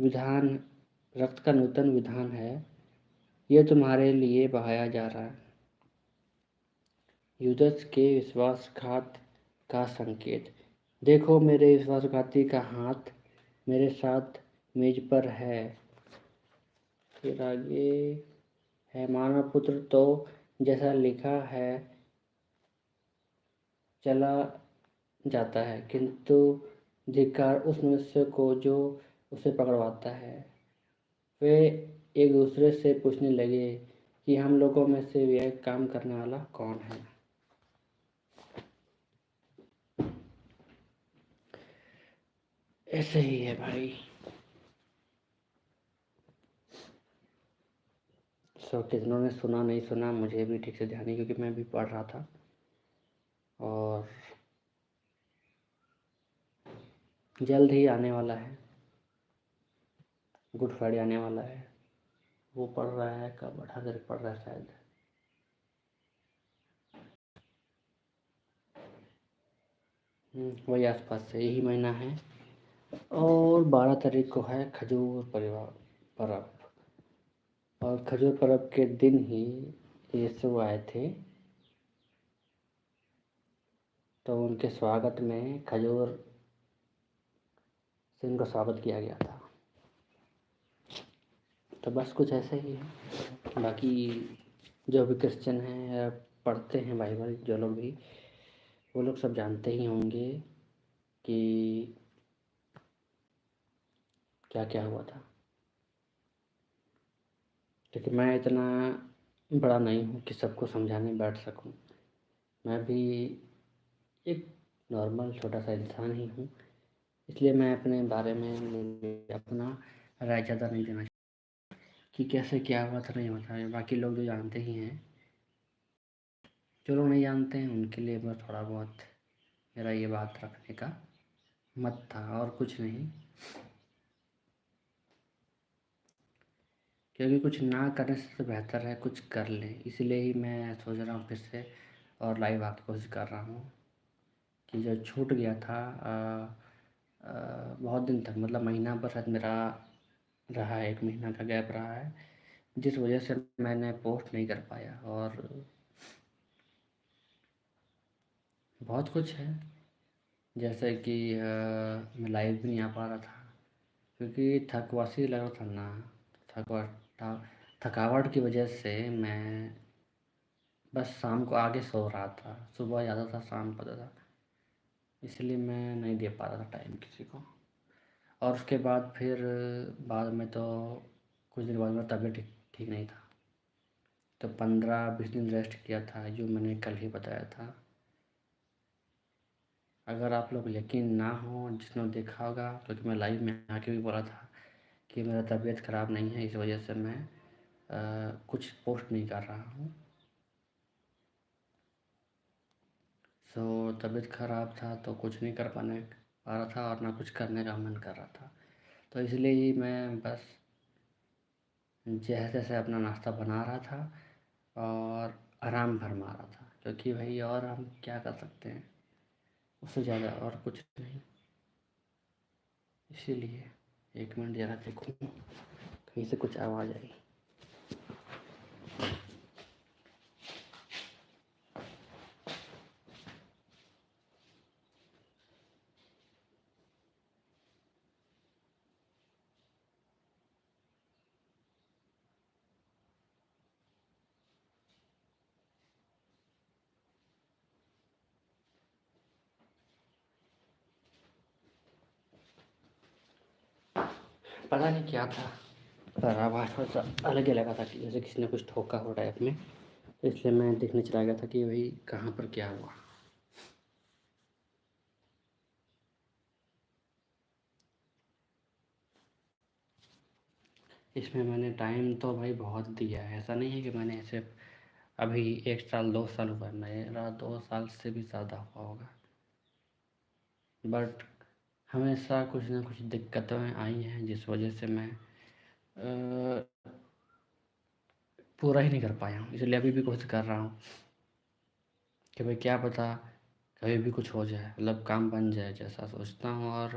विधान रक्त का नूतन विधान है, ये तुम्हारे लिए बहाया जा रहा है। युदस के विश्वासघात का संकेत। देखो मेरे विश्वासघाती का हाथ मेरे साथ मेज पर है। फिर आगे है मानव पुत्र तो जैसा लिखा है चला जाता है, किंतु धिक्कार उस मनुष्य को जो उसे पकड़वाता है। वे एक दूसरे से पूछने लगे कि हम लोगों में से यह काम करने वाला कौन है। ऐसे ही है भाई। कितनों ने सुना नहीं सुना मुझे भी ठीक से ध्यान नहीं, क्योंकि मैं भी पढ़ रहा था। और जल्द ही आने वाला है, गुड फ्राइडे आने वाला है। वो पढ़ रहा है, कब 18 तारीख पढ़ रहा है शायद। वही आसपास से यही महीना है। और 12 तारीख को है खजूर परिवार पर्व। और खजूर पर्व के दिन ही यीशु आए थे, तो उनके स्वागत में खजूर से उनका स्वागत किया गया था। तो बस कुछ ऐसे ही है। बाकी जो भी क्रिश्चियन हैं या पढ़ते हैं बाइबल, जो लोग भी, वो लोग सब जानते ही होंगे कि क्या क्या हुआ था। क्योंकि मैं इतना बड़ा नहीं हूँ कि सबको समझाने बैठ सकूँ। मैं भी एक नॉर्मल छोटा सा इंसान ही हूँ, इसलिए मैं अपने बारे में अपना राय ज़्यादा नहीं देना कि कैसे क्या हुआ था नहीं हुआ था। बाकी लोग जो जानते ही हैं, जो लोग नहीं जानते हैं उनके लिए बस थोड़ा बहुत मेरा ये बात रखने का मत था, और कुछ नहीं। क्योंकि कुछ ना करने से तो बेहतर है कुछ कर लें, इसलिए ही मैं सोच रहा हूँ फिर से और लाइव आके कोशिश कर रहा हूँ कि जो छूट गया था बहुत दिन तक, मतलब महीना भर शायद मेरा रहा है, 1 महीना का गैप रहा है, जिस वजह से मैंने पोस्ट नहीं कर पाया। और बहुत कुछ है, जैसे कि मैं लाइव भी नहीं आ पा रहा था क्योंकि थकवासी लग रहा था ना। थकावट की वजह से मैं बस शाम को आगे सो रहा था, सुबह जाता था, शाम को आता था, इसलिए मैं नहीं दे पा रहा था टाइम किसी को। और उसके बाद फिर बाद में तो कुछ दिन बाद मेरा तबीयत ठीक नहीं था, तो 15-20 दिन रेस्ट किया था, जो मैंने कल ही बताया था। अगर आप लोग यकीन ना हो, जिसने देखा होगा, क्योंकि मैं लाइव में आके भी बोला था कि मेरा तबीयत ख़राब नहीं है, इस वजह से मैं कुछ पोस्ट नहीं कर रहा हूँ। तबीयत ख़राब था तो कुछ नहीं कर पा रहा था, और ना कुछ करने का मन कर रहा था, तो इसलिए ही मैं बस जैसे तैसे अपना नाश्ता बना रहा था और आराम फरमा रहा था। क्योंकि भाई और हम क्या कर सकते हैं, उससे ज़्यादा और कुछ नहीं। इसीलिए 1 मिनट ज़रा देखूँ कहीं से कुछ आवाज़ आई। पता नहीं क्या था, पर आवाज़ थोड़ा सा अलग ही लगा था कि जैसे किसी ने कुछ ठोका हो टाइप में, तो इसलिए मैं देखने चला गया था कि भाई कहाँ पर क्या हुआ। इसमें मैंने टाइम तो भाई बहुत दिया है, ऐसा नहीं है कि मैंने ऐसे अभी 1 साल 2 साल हुआ है, मेरा 2 साल से भी ज़्यादा हुआ होगा। बट हमेशा कुछ ना कुछ दिक्कतें आई हैं, जिस वजह से मैं पूरा ही नहीं कर पाया हूँ। इसलिए अभी भी कोशिश कर रहा हूँ कि भाई क्या पता कभी भी कुछ हो जाए, मतलब काम बन जाए जैसा सोचता हूँ। और